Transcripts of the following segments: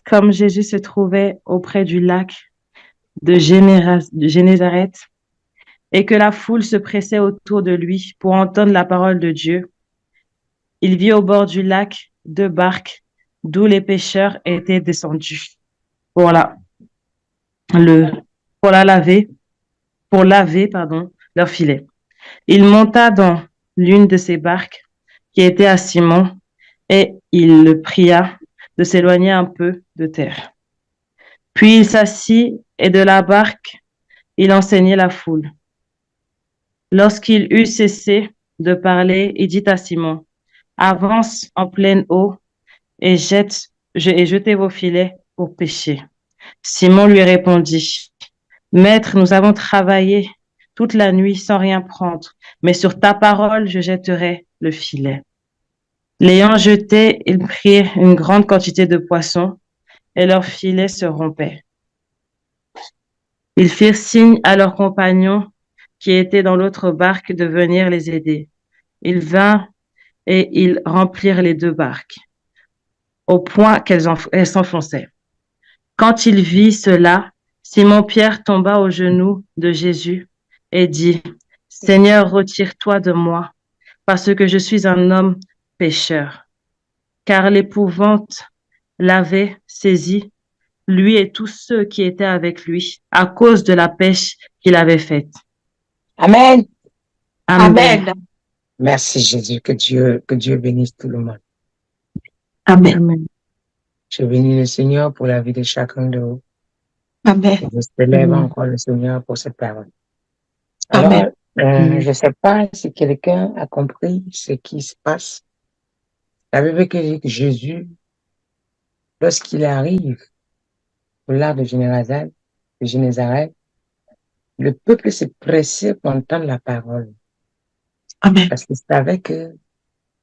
comme Jésus se trouvait auprès du lac de Génézareth et que la foule se pressait autour de lui pour entendre la parole de Dieu, il vit au bord du lac 2 barques d'où les pêcheurs étaient descendus pour la, le, pour la laver, pour laver, pardon, leur filet. Il monta dans l'une de ces barques qui était à Simon et il le pria de s'éloigner un peu de terre. Puis il s'assit et de la barque, il enseignait la foule. Lorsqu'il eut cessé de parler, il dit à Simon, avance en pleine eau et jetez vos filets pour pêcher. Simon lui répondit, Maître, nous avons travaillé toute la nuit sans rien prendre, mais sur ta parole, je jetterai le filet. L'ayant jeté, ils prirent une grande quantité de poissons et leur filet se rompait. Ils firent signe à leurs compagnons qui étaient dans l'autre barque de venir les aider. Ils vinrent et ils remplirent les 2 barques, au point qu'elles s'enfonçaient. Quand il vit cela, Simon-Pierre tomba aux genoux de Jésus et dit, Seigneur, retire-toi de moi, parce que je suis un homme pécheur. Car l'épouvante l'avait saisi, lui et tous ceux qui étaient avec lui, à cause de la pêche qu'il avait faite. Amen. Amen. Amen. Merci Jésus, que Dieu bénisse tout le monde. Amen. Amen. Je bénis le Seigneur pour la vie de chacun de vous. Amen. Je célèbre encore le Seigneur pour cette parole. Alors, je ne sais pas si quelqu'un a compris ce qui se passe. La Bible dit que Jésus, lorsqu'il arrive au lac de Génézareth, le peuple s'est pressé pour entendre la parole. Amen. Parce qu'il savait que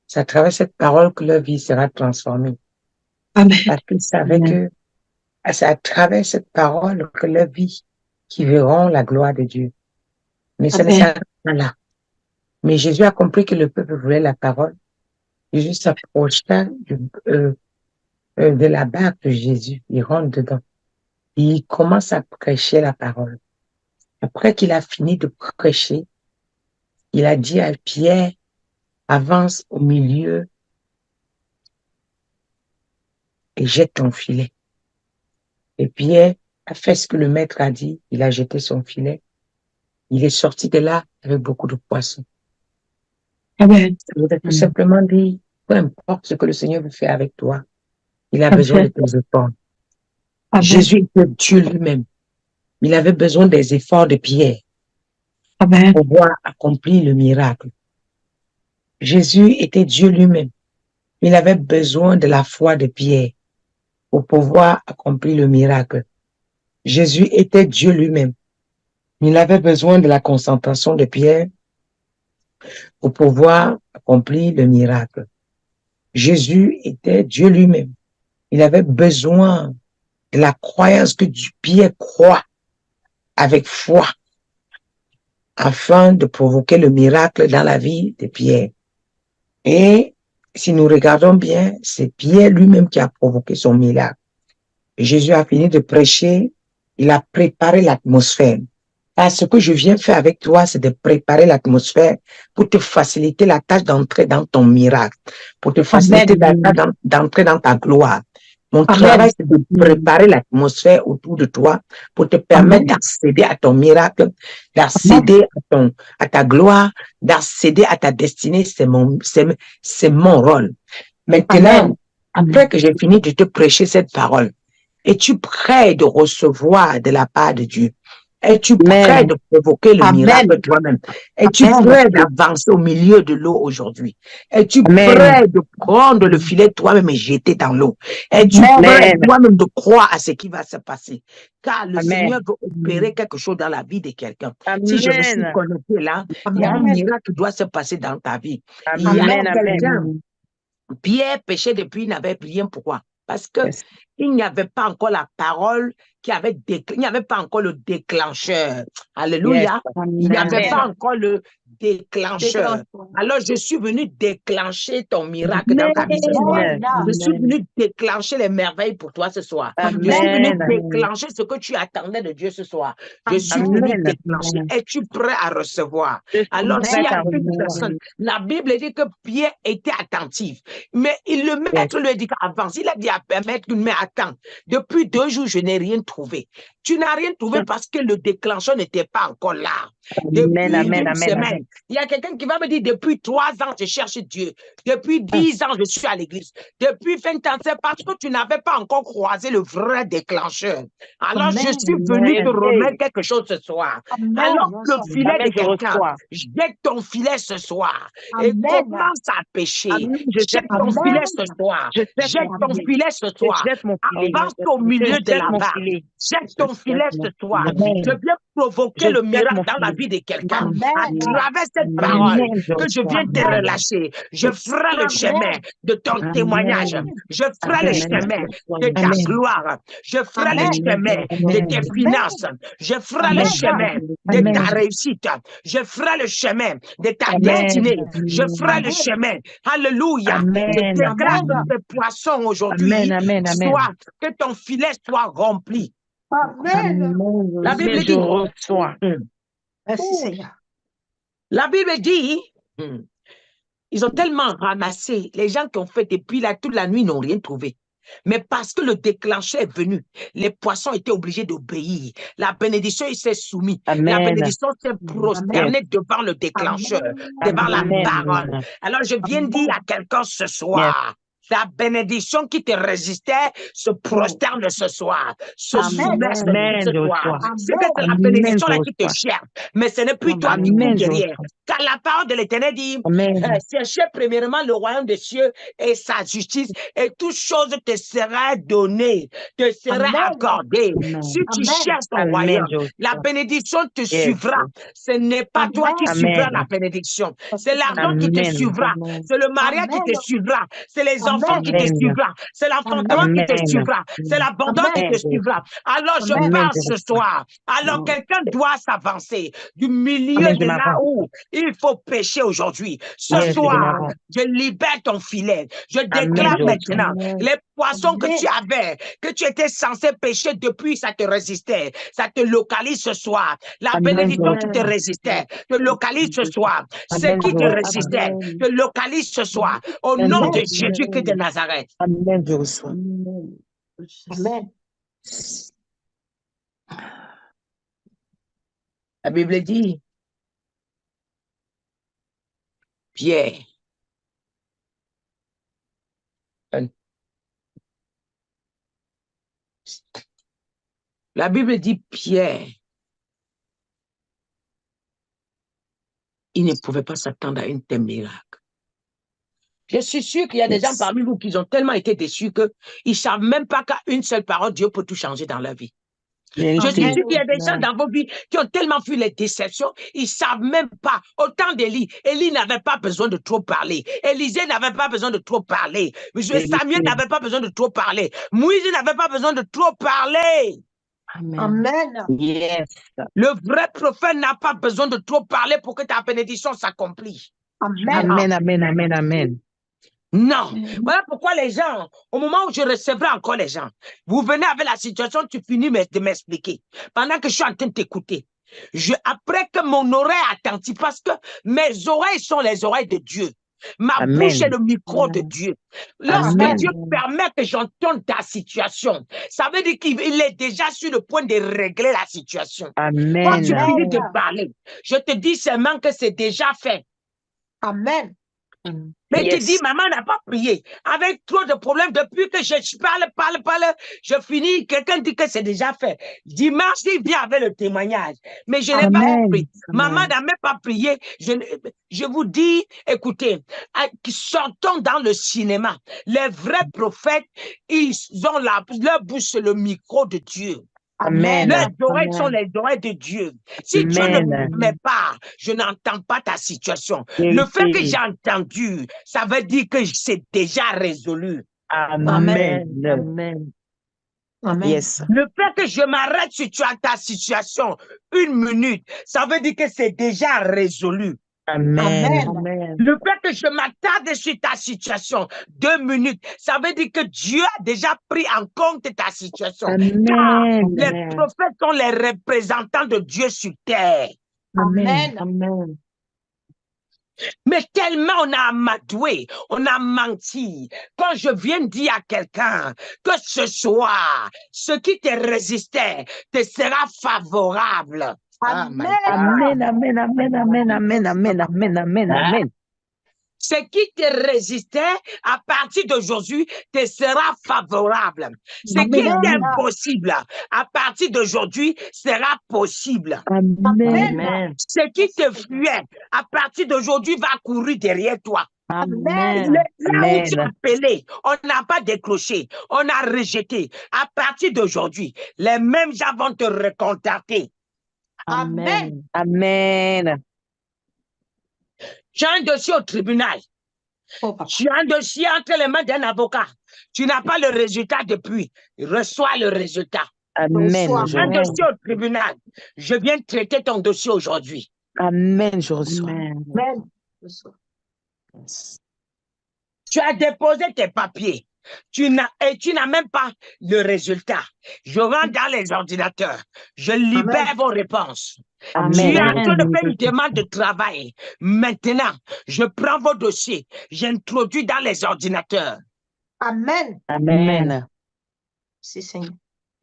c'est à travers cette parole que leur vie sera transformée. Amen. Parce qu'il savait que c'est à travers cette parole que leur vie qui verront la gloire de Dieu. Mais ça ne s'arrête pas là. Mais Jésus a compris que le peuple voulait la parole. Jésus s'approcha de la barque de Jésus. Il rentre dedans. Et il commence à prêcher la parole. Après qu'il a fini de prêcher, il a dit à Pierre, avance au milieu et jette ton filet. Et Pierre a fait ce que le maître a dit. Il a jeté son filet. Il est sorti de là avec beaucoup de poissons. Amen. Ça veut tout simplement dire, peu importe ce que le Seigneur veut faire avec toi, il a besoin de tes efforts. Jésus était Dieu lui-même. Il avait besoin des efforts de Pierre pour pouvoir accomplir le miracle. Jésus était Dieu lui-même. Il avait besoin de la foi de Pierre pour pouvoir accomplir le miracle. Jésus était Dieu lui-même. Il avait besoin de la concentration de Pierre pour pouvoir accomplir le miracle. Jésus était Dieu lui-même. Il avait besoin de la croyance que Pierre croit avec foi afin de provoquer le miracle dans la vie de Pierre. Et si nous regardons bien, c'est Pierre lui-même qui a provoqué son miracle. Jésus a fini de prêcher, il a préparé l'atmosphère. Ce que je viens faire avec toi, c'est de préparer l'atmosphère pour te faciliter la tâche d'entrer dans ton miracle, pour te faciliter la tâche d'entrer dans ta gloire. Mon travail, c'est de préparer l'atmosphère autour de toi pour te permettre d'accéder à ton miracle, d'accéder à ta gloire, d'accéder à ta destinée. C'est mon rôle. Maintenant, après que j'ai fini de te prêcher cette parole, es-tu prêt de recevoir de la part de Dieu? Es-tu prêt de provoquer le miracle toi-même? Es-tu prêt d'avancer au milieu de l'eau aujourd'hui? Es-tu prêt de prendre le filet toi-même et jeter dans l'eau? Es-tu prêt toi-même de croire à ce qui va se passer? Car le Seigneur veut opérer quelque chose dans la vie de quelqu'un. Si je me suis connecté là, il y a un miracle qui doit se passer dans ta vie. Il y a quelqu'un. Pierre péchait depuis, il n'avait rien. Pourquoi? Parce que il n'y avait pas encore la parole il n'y avait pas encore le déclencheur. Alléluia. Il n'y avait pas encore le déclencheur. Alors, je suis venu déclencher ton miracle dans ta vie ce soir. Je suis venu déclencher les merveilles pour toi ce soir. Je suis venu déclencher ce que tu attendais de Dieu ce soir. Je suis venu déclencher. Es-tu prêt à recevoir? Alors, s'il y a une personne, la Bible dit que Pierre était attentif. Mais le maître lui a dit qu'avant, il a dit à maître, mais attends, depuis 2 jours, je n'ai rien trouvé. Tu n'as rien trouvé parce que le déclencheur n'était pas encore là. Depuis une semaine, il y a quelqu'un qui va me dire, depuis 3 ans, je cherche Dieu. Depuis 10 ans, je suis à l'église. Depuis 20 ans, c'est parce que tu n'avais pas encore croisé le vrai déclencheur. Alors, je suis venu te remettre quelque chose ce soir. Alors, le filet de quelqu'un, jette ton filet ce soir et commence à pêcher. Jette ton filet ce soir. Jette ton filet ce soir. Avance au milieu de la barre. Jette ton filet ce soir. Je viens provoquer le miracle dans la vie de quelqu'un. À travers cette parole que je viens te relâcher, je ferai le chemin de ton témoignage. Je ferai le chemin de ta gloire. Je ferai le chemin de tes finances. Je ferai le chemin de ta réussite. Je ferai le chemin de ta destinée. Je ferai le chemin. Alléluia. Je déclare que tes poissons aujourd'hui, soit que ton filet soit rempli. Amen. La Bible dit, Merci Seigneur. la Bible dit, ils ont tellement ramassé, les gens qui ont fait depuis là toute la nuit n'ont rien trouvé. Mais parce que le déclencheur est venu, les poissons étaient obligés d'obéir. La bénédiction, il s'est soumis. La bénédiction s'est prosternée devant le déclencheur, devant la parole. Alors, je viens dire à quelqu'un ce soir, la bénédiction qui te résistait se prosterne ce soir, se soumet ce soir. C'est que c'est la bénédiction là qui te cherche, mais ce n'est plus toi qui cours derrière. Car la parole de l'Éternel dit, cherchez premièrement le royaume des cieux et sa justice, et toute chose te sera donnée, te sera accordée. Si tu cherches ton royaume, la bénédiction te suivra. Ce n'est pas toi qui suivras la bénédiction, c'est l'argent qui te suivra, c'est le mariage qui te suivra, c'est les enfants qui te suivra, c'est l'enfantement qui te suivra, c'est l'abondance qui te suivra. Alors je parle ce soir. Alors quelqu'un doit s'avancer du milieu de là où il faut pêcher aujourd'hui. Ce soir, je libère ton filet. Je déclare maintenant les poissons que tu avais, que tu étais censé pêcher depuis, ça te résistait. Ça te localise ce soir. La bénédiction qui te résistait, te localise ce soir. Ce qui te résistait, te localise ce soir. Au nom de Jésus-Christ de Nazareth. Amen, je reçois. Amen. La Bible dit, Pierre, la Bible dit Pierre, il ne pouvait pas s'attendre à une telle miracle. Je suis sûr qu'il y a des gens parmi vous qui ont tellement été déçus qu'ils ne savent même pas qu'à une seule parole, Dieu peut tout changer dans leur vie. Je suis sûr qu'il y a des gens dans vos vies qui ont tellement vu les déceptions, ils ne savent même pas. Autant d'Élie, Élie n'avait pas besoin de trop parler. Élisée n'avait pas besoin de trop parler. Samuel n'avait pas besoin de trop parler. Moïse n'avait pas besoin de trop parler. Amen. Yes. Le vrai prophète n'a pas besoin de trop parler pour que ta bénédiction s'accomplisse. Amen. Amen. Non. Voilà pourquoi les gens, au moment où je recevrai encore les gens, vous venez avec la situation, tu finis de m'expliquer. Pendant que je suis en train de t'écouter. Après que mon oreille attentive, parce que mes oreilles sont les oreilles de Dieu. Ma bouche est le micro de Dieu. Lorsque Dieu permet que j'entende ta situation, ça veut dire qu'il est déjà sur le point de régler la situation. Quand tu finis de parler, je te dis seulement que c'est déjà fait. Amen. Mais tu dis, maman n'a pas prié. Avec trop de problèmes, depuis que je parle, je finis, quelqu'un dit que c'est déjà fait. Dimanche, il vient avec le témoignage. Mais je n'ai pas compris. Maman n'a même pas prié. Je vous dis, écoutez, sortons dans le cinéma. Les vrais prophètes, ils ont leur bouche sur le micro de Dieu. Amen. Les oreilles sont les oreilles de Dieu. Si Dieu ne me permet pas, je n'entends pas ta situation. Le fait que j'ai entendu, ça veut dire que c'est déjà résolu. Amen. Yes. Le fait que je m'arrête sur ta situation 1 minute, ça veut dire que c'est déjà résolu. Amen. Amen. Le fait que je m'attarde sur ta situation, 2 minutes, ça veut dire que Dieu a déjà pris en compte ta situation. Car les prophètes sont les représentants de Dieu sur terre. Amen. Amen. Mais tellement on a amadoué, on a menti. Quand je viens dire à quelqu'un que ce soir, ce qui te résistait te sera favorable. Amen. Amen. Amen. Amen. Amen. Amen. Amen. Amen. Amen. Amen. Ce qui te résistait, à partir d'aujourd'hui, te sera favorable. Ce qui était impossible, à partir d'aujourd'hui, sera possible. Amen. Ce qui te fuyait, à partir d'aujourd'hui, va courir derrière toi. Amen. Là où tu as appelé, on n'a pas décroché, on a rejeté. À partir d'aujourd'hui, les mêmes gens vont te recontacter. Amen. Amen. Tu as un dossier au tribunal. Tu as un dossier entre les mains d'un avocat. Tu n'as pas le résultat depuis. Reçois le résultat. Amen. Tu as un dossier au tribunal. Je viens traiter ton dossier aujourd'hui. Amen. Je reçois. Amen. Tu as déposé tes papiers. Tu n'as même pas le résultat. Je rentre dans les ordinateurs. Je libère vos réponses. Amen. Tu es en train de faire une demande de travail. Maintenant, je prends vos dossiers. J'introduis dans les ordinateurs. Amen. Amen. Si, Seigneur.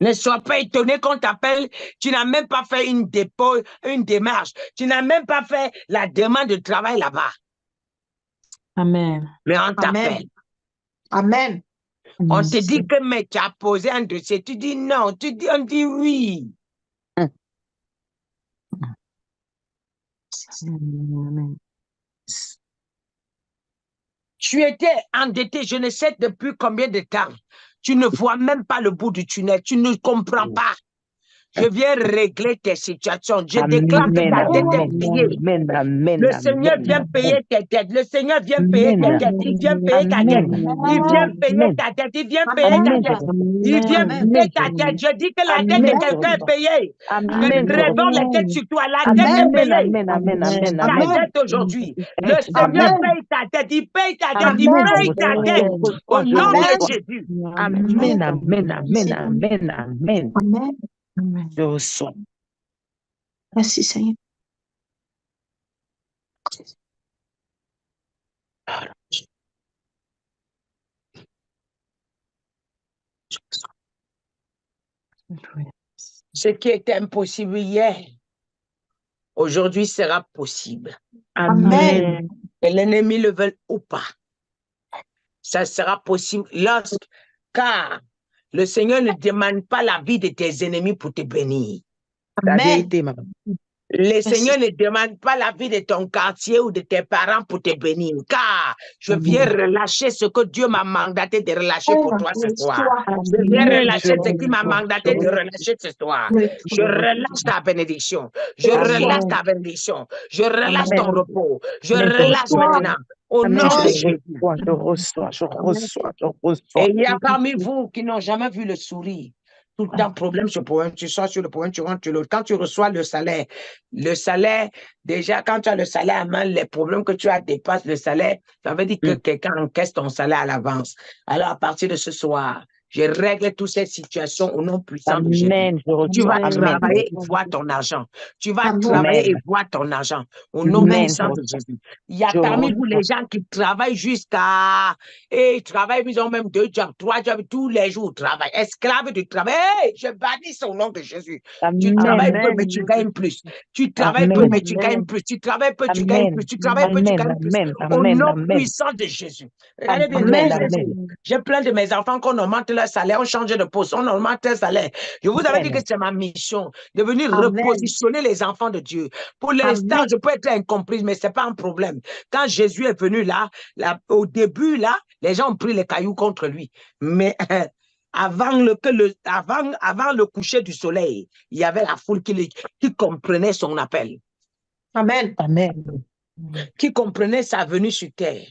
Ne sois pas étonné qu'on t'appelle. Tu n'as même pas fait une démarche. Tu n'as même pas fait la demande de travail là-bas. Amen. Mais on t'appelle. Amen. On te dit que mais tu as posé un dossier. Tu dis non. On dit oui. Amen. Tu étais endetté, je ne sais depuis combien de temps. Tu ne vois même pas le bout du tunnel. Tu ne comprends pas. Je viens régler tes situations. Je déclare que ta dette est payée. Le Seigneur vient payer tes dettes. Le Seigneur vient payer tes dettes. Il vient payer ta dette. Il vient payer ta dette. Il vient payer ta dette. Il vient payer ta dette. Je dis que la dette de quelqu'un est payée. Je révèle la dette sur toi. La dette est payée. Ta dette aujourd'hui. Le Seigneur paye ta dette. Il paye ta dette. Il paye ta dette. Au nom de Jésus. Amen. Amen. Amen. Amen. Amen. Amen. Je reçois. Merci, Seigneur. Ce qui était impossible hier, aujourd'hui sera possible. Amen. Et l'ennemi le veut ou pas. Ça sera possible car le Seigneur ne demande pas la vie de tes ennemis pour te bénir. Amen. Le Seigneur ne demande pas la vie de ton quartier ou de tes parents pour te bénir, car je viens relâcher ce que Dieu m'a mandaté de relâcher pour toi ce soir. Je viens relâcher ce qu'il m'a mandaté de relâcher ce soir. Je relâche ta bénédiction. Je relâche ta bénédiction. Je relâche ton repos. Je relâche maintenant. Au nom de Jésus. Je reçois. Et il y a parmi vous qui n'ont jamais vu le sourire. Tout le temps, problème sur le problème, tu sors sur le problème, tu rentres sur l'autre. Quand tu reçois le salaire, déjà, quand tu as le salaire à main, les problèmes que tu as dépassent le salaire, ça veut dire que quelqu'un encaisse ton salaire à l'avance. Alors, à partir de ce soir, je règle toutes ces situations au nom puissant de Jésus. Tu vas travailler et voir ton argent. Tu vas travailler et voir ton argent au nom puissant de Jésus. Il y a parmi vous les gens qui travaillent ils travaillent, ils ont même 2 jobs, 3 jobs, tous les jours ils travaillent. Esclaves du travail. Hey, je bannis au nom de Jésus. Tu travailles peu, mais tu gagnes plus. Tu travailles peu, mais tu gagnes plus. Tu travailles peu, tu gagnes plus. Tu travailles peu, tu gagnes plus. Au nom puissant de Jésus. Regardez bien, j'ai plein de mes enfants qu'on augmente leur salaire, on change de poste, on augmente leur salaire. Je vous avais dit que c'est ma mission de venir repositionner les enfants de Dieu. Pour l'instant, je peux être incomprise, mais ce n'est pas un problème. Quand Jésus est venu là, au début, là, les gens ont pris les cailloux contre lui. Mais avant le coucher du soleil, il y avait la foule qui comprenait son appel. Amen. Qui comprenait sa venue sur terre.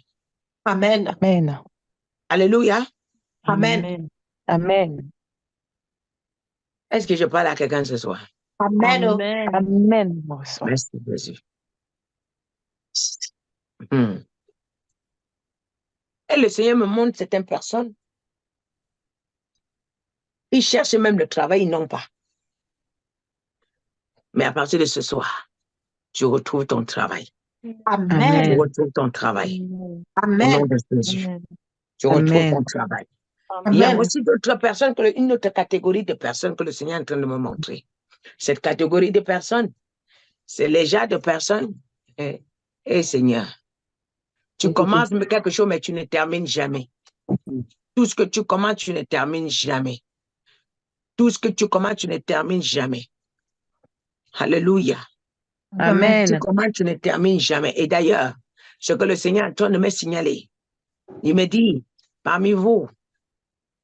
Amen. Alléluia. Amen. Est-ce que je parle à quelqu'un ce soir? Amen. Amen. Merci Jésus. Et le Seigneur me montre certaines personnes. Ils cherchent même le travail, ils n'ont pas. Mais à partir de ce soir, tu retrouves ton travail. Amen. Tu retrouves ton travail. Amen. Au nom de Jésus. Amen. Tu retrouves ton travail. Amen. Il y a aussi d'autres personnes, une autre catégorie de personnes que le Seigneur est en train de me montrer. Cette catégorie de personnes, c'est les genres de personnes. Seigneur, tu commences quelque chose, mais tu ne termines jamais. Tout ce que tu commences, tu ne termines jamais. Tout ce que tu commences, tu ne termines jamais. Alléluia. Amen. Tu commences, tu ne termines jamais. Et d'ailleurs, ce que le Seigneur est en train de me signaler, il me dit, parmi vous,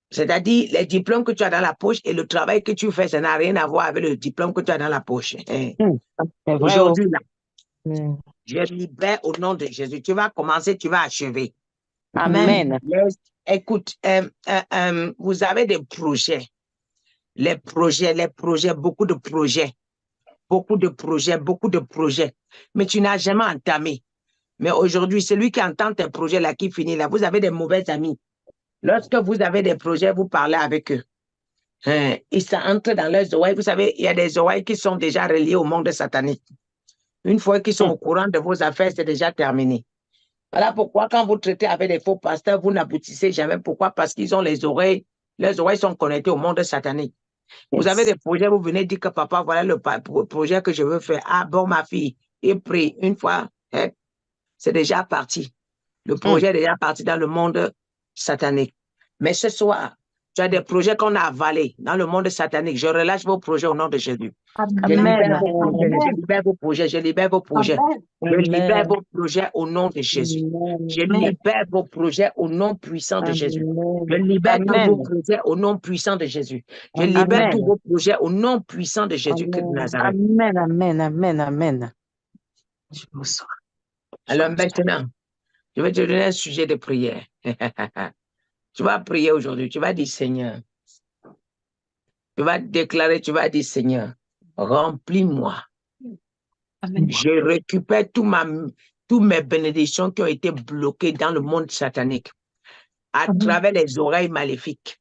c'est-à-dire les diplômes que tu as dans la poche et le travail que tu fais, ça n'a rien à voir avec le diplôme que tu as dans la poche. Aujourd'hui, là, je libère au nom de Jésus. Tu vas commencer, tu vas achever. Amen. Écoute, vous avez des projets. Les projets, beaucoup de projets. Beaucoup de projets. Mais tu n'as jamais entamé. Mais aujourd'hui, celui qui entend tes projets là, qui finit là, vous avez des mauvais amis. Lorsque vous avez des projets, vous parlez avec eux. Ils s'entrent dans leurs oreilles. Vous savez, il y a des oreilles qui sont déjà reliées au monde satanique. Une fois qu'ils sont au courant de vos affaires, c'est déjà terminé. Voilà pourquoi quand vous traitez avec des faux pasteurs, vous n'aboutissez jamais. Pourquoi? Parce qu'ils ont leurs oreilles sont connectées au monde satanique. Vous avez des projets, vous venez dire que papa, voilà le projet que je veux faire. Ah bon, ma fille, et prie. Une fois, c'est déjà parti. Le projet est déjà parti dans le monde satanique. Mais ce soir, tu as des projets qu'on a avalés dans le monde satanique. Je relâche vos projets au nom de Jésus. Je libère vos projets. Je libère vos projets. Je libère vos projets au nom de Jésus. Je libère vos projets au nom puissant de Jésus. Je libère tous vos projets au nom puissant de Jésus. Je libère tous vos projets au nom puissant de Jésus-Christ de Nazareth. Amen. Alors maintenant, je vais te donner un sujet de prière. Tu vas prier aujourd'hui. Tu vas dire, Seigneur, tu vas déclarer, tu vas dire, Seigneur, remplis-moi. Je récupère toutes mes bénédictions qui ont été bloquées dans le monde satanique à travers les oreilles maléfiques.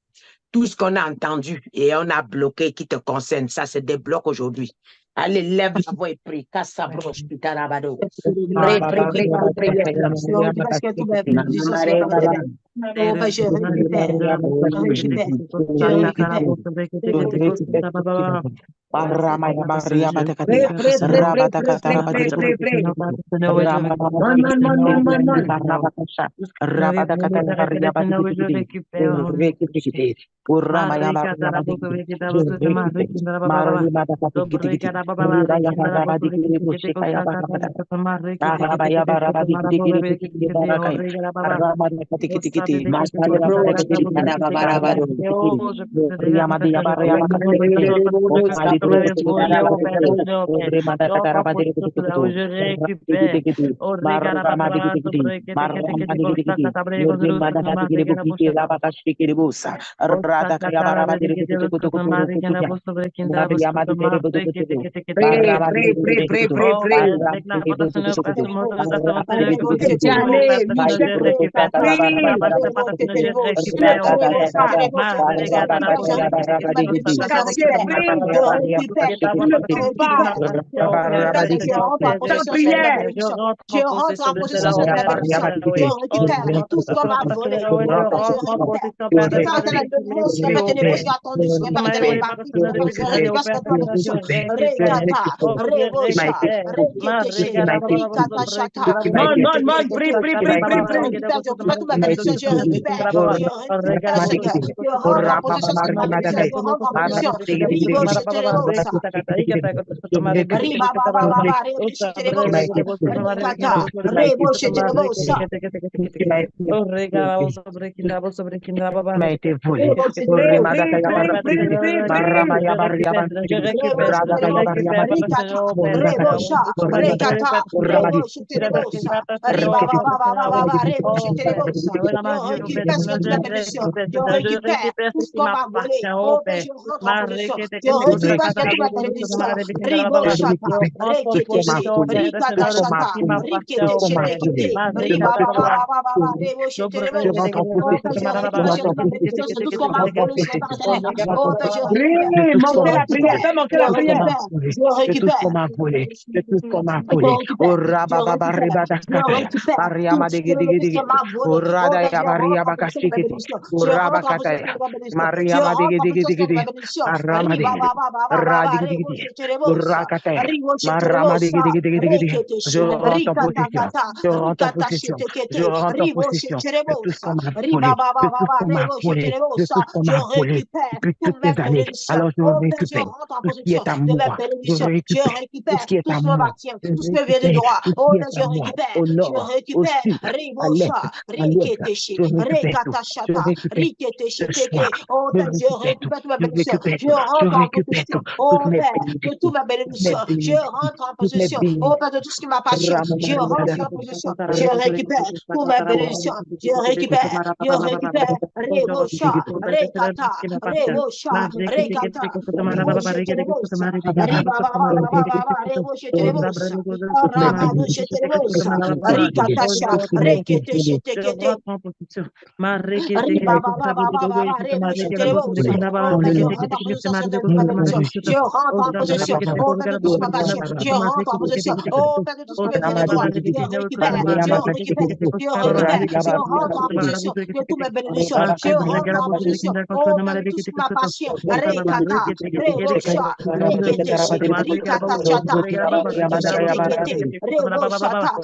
Tout ce qu'on a entendu et on a bloqué qui te concerne, ça se débloque aujourd'hui. Allez, lève la voix et prie. Cassabroche, pitarabado. Prie. Récupère tout ce qu'on m'a volé. Oh, Père, je rentre en possession. Je récupère de toute ma bénédiction. Ribo Shata, Reketeshe, Rikata Shata, Riketeshe, Tekete, Riba Baba, Rebo Sheterebo. Oh, Père, je récupère toute ma bénédiction de tout ce qu'on m'a volé, Seigneur Père éternel. Oh, Père, je récupère, Oui, montrez la prière, fais monter la prière. je De tout ce qu'on récupère. m'a volé, de tout ce qu'on m'a Je volé. récupère, Oh, je rababa, récupère, ribada, je kataya. récupère tout Mariama, ce digi, que le digi, digi. ministère m'a volé. Oh, Oh, rada, ben, je ya, rentre maria, en possession de ma bakashikiti. bénédiction. Oh, Je rentre en rabakataya. possession de ma bénédiction. Je Mariama, rentre digi, en digi, possession digi, de ma digi. bénédiction. Arama, Riba, digi. Radigi, digi, rebo, digi. Oh, sheterebosa. rakataya. Ribo, Marama, digi, sheterebosa. digi, digi, digi, digi. Je Reketeshi. rentre en Rikata, possession. kata. Je rentre en Rikata, possession. Je shetekete. rentre en Ribo, possession de tout ce sheterebosa. qu'on m'a Riba, volé, de tout ce qu'on m'a rebo, volé, de tout sheterebosa. ce qu'on Je m'a volé récupère depuis toutes toutes mes ces années. bénédictions. Alors je Oh, Père, je récupère rentre en tout ce qui possession est à de mes moi. Je bénédictions. Je récupère tout ce récupère qui est tout à ce qui me moi. appartient, Je tout ce qui me vient de récupère droit. tout ce Oh, qui Père, est je à moi. récupère. Au Je nord, au récupère. sud, à l'est, Ribosha. à l'ouest. Riketeshi. Je récupère tout. Je Rekatashata. récupère Riketeshi. ce soir. Teke. Oh, Je Père, je récupère tout. récupère toute ma Je bénédiction. récupère Je tout. Je rentre en récupère tout. possession. Toutes Oh, mes Père, de toute bénédictions. ma Toutes mes bénédiction. Je bénédictions. rentre en Toutes mes possession. Oh, Père, de bénédictions. tout ce qui m'appartient. Je rentre en possession. Je Ramama. récupère toute ma bénédiction. Je récupère. Je récupère. Rebosha. Rekata. Rebosha. Rekata. Rebosha. Rebosa. Riba. Rebosha. Rebosa. Rabado. Rebosa. Rikatasha. Rekete. Shetekete. rentre en position. Ma rekete Riba, kete kutu sabu kutu goyi kutu ma rekete kutu rekenda ba Oh, ba Père, je rekete rentre kete en kutu possession ma de rekete ma kutu ma bénédiction. rekete Je kutu. rentre O en sa possession. rekete Oh, kutu Père, de gara tout ce bu qui rekenda m'appartient. ba Je ma rentre en rekete kete possession. kete Oh, kutu. Père, de tout ce O qui me sa vient de ba ba droit. rekete Je kete kutu récupère. ma Je rekete kete récupère. kete Je kutu sa ba récupère. rekete Je kete rentre kutu en kutu ma possession rekete de kete toutes kete. mes bénédictions. Ma Je se bre rentre gara en bu possession. rekenda Oh, kutu ma Père, de tout ce rekete qui kutu. m'appartient. O sa ba ba Rekata. rekete kete kete kete Rebosha. kutu. Reketeshe. Ma se gara ba Rikata bu chata. rekenda ba ba rekenda Reketeshe ba ba ba tekete. rekete kutu ma ba ba ba ba. Reboshata.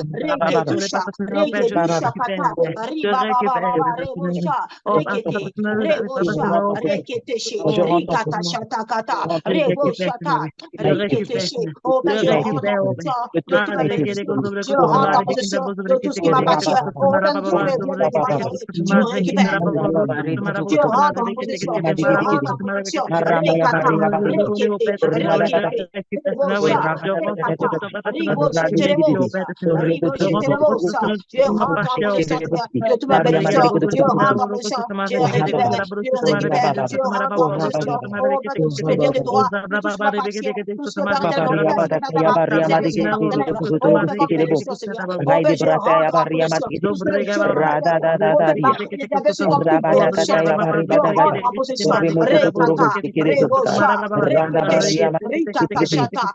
Sur les Reketusha. personnels, Père, je Reketusha récupère, kata. Père. Je Riba baba récupère baba. les personnels. Rebosha. Oh, à ce Rekete. personnel, les Rebosha. personnels, Père. Reketeshe. Oh, Rikata moi. chata kata. Je récupère, Seigneur. Reboshata. Je récupère, Riketeshe. Seigneur. Oh, Je Père, je rentre en récupère, oh, Père. possession de Ma toutes mes reke de bénédictions. gozo bre Je koto ma rentre en reke kinda possession bozo de bre tout ce kete qui kete kete m'appartient. koto Oh, ma Père, raba de tout ce qui baba me zo vient bre de droit kete kete éternel. koto Je ma reke kinda récupère. raba baba zo koto ma raba Je koto ma rentre en reke kete possession. kete kete Je ma raba rentre en koto ma reke possession. kete kete kete. Rekata. Oh, Rekete. Père, Seigneur, oui. Je Rekete. récupère, Seigneur, oui. Rebosha. Je rentre en Rekata. possession, Père, Seigneur, de Ribo tout ce qui m'est dit, oh, sheterebosa. Père, Seigneur. Ribo Je rentre en sheterebosa. possession de tout Je ce qui rentre en m'appartient, oh, possession Père. de toutes mes Ma reke bénédictions. de gozo Je bre kinda rentre raba en baba possession. koto ma Je reke kete récupère. kete bro Je koto ma reke récupère. kete Je koto ma raba rentre en baba zo possession. koto ma Oh, reke Père, kete de tout ce kete qui me kete. vient de Oh, droit, de tout ce qui m'appartient, tout ce que Père éternel, mon Père éternel m'a réservé, Père éternel. Oh, Père, comme bénédiction, Seigneur. Oh, Père, je rentre en possession. Tout ce que je Père, oh, Père, m'a réservé sur comme une bénédiction, Seigneur. Je rentre en possession. Rekata. Rebosha. Reketeshe. Rikata shata.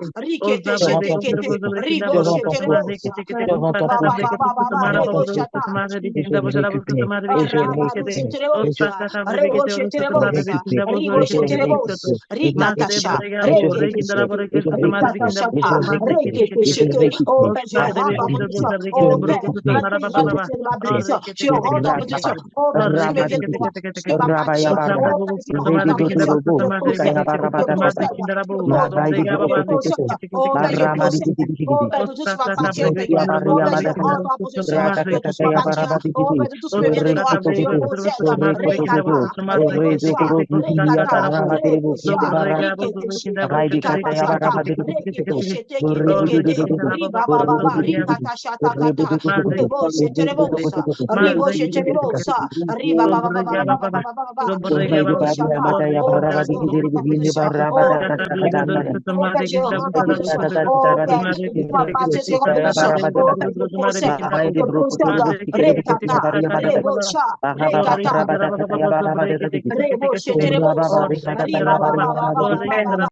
Je Riketeshe rentre en tekete. possession. Je Ribo rentre en sheterebosa. possession. Je rentre en possession. Je rentre en Reboshata. possession. Et je récupère. Et je Rabado récupère. Et je sheterebosa. Rebo sheterebosa. récupère. Ribo Et je sheterebosa. récupère. Et je Rikatasha. récupère. Et je Reketeshe. récupère. Et je récupère. Et je Rikatashata. récupère. Et je Reketeshete. Oh récupère. Père, je À rentre sa en vie. position. Je Oh Père, récupère. ma possession de ma bénédiction. Je rentre en position. Rababa. Oh Père, tout ce qui me vient de Rabadibidi. droit, tout ce qui m'appartient. Rabayabara. Oh Père, je rentre en position. Je Rebidododobo. possède, je Ikayabarabadakata. possède, je possède, je possède. Maraidibokotekete. Oh Père, je possède. Oh Maramadibidibidigidi. Père, de tout ce qui m'appartient, Seigneur. Oh Père, je Rekiyabariyamadakaya. rentre en possession de tout ce qui m'appartient. Oh Rakatakatayabarabadibidi. Père, de tout ce qui me vient de droit, je Rekotokoto. possède. Rekata, Rekotokoto. Rebosha, Rekata, Rezokorobidiyakaramateribu. Rebosha, Indibara. Riketeshe, Rikata Shata, Raidikatayabarabadibidi. Reketeshe, Tekete, Riba Baba, Rikata Shata Kata, Reboshe Terebosa, Riboshe Terebosa, Riba Baba, Reboshata. Oh Père, je rentre en position. Oh Père, je récupère. Oh Père, je rentre en position. Oh Père, de toute ma partie sur ma bénédiction. Oh Père, je possède, je possède. Rekata, Rebosha, Rekata, Reboshe Terebosa, Riba Baba.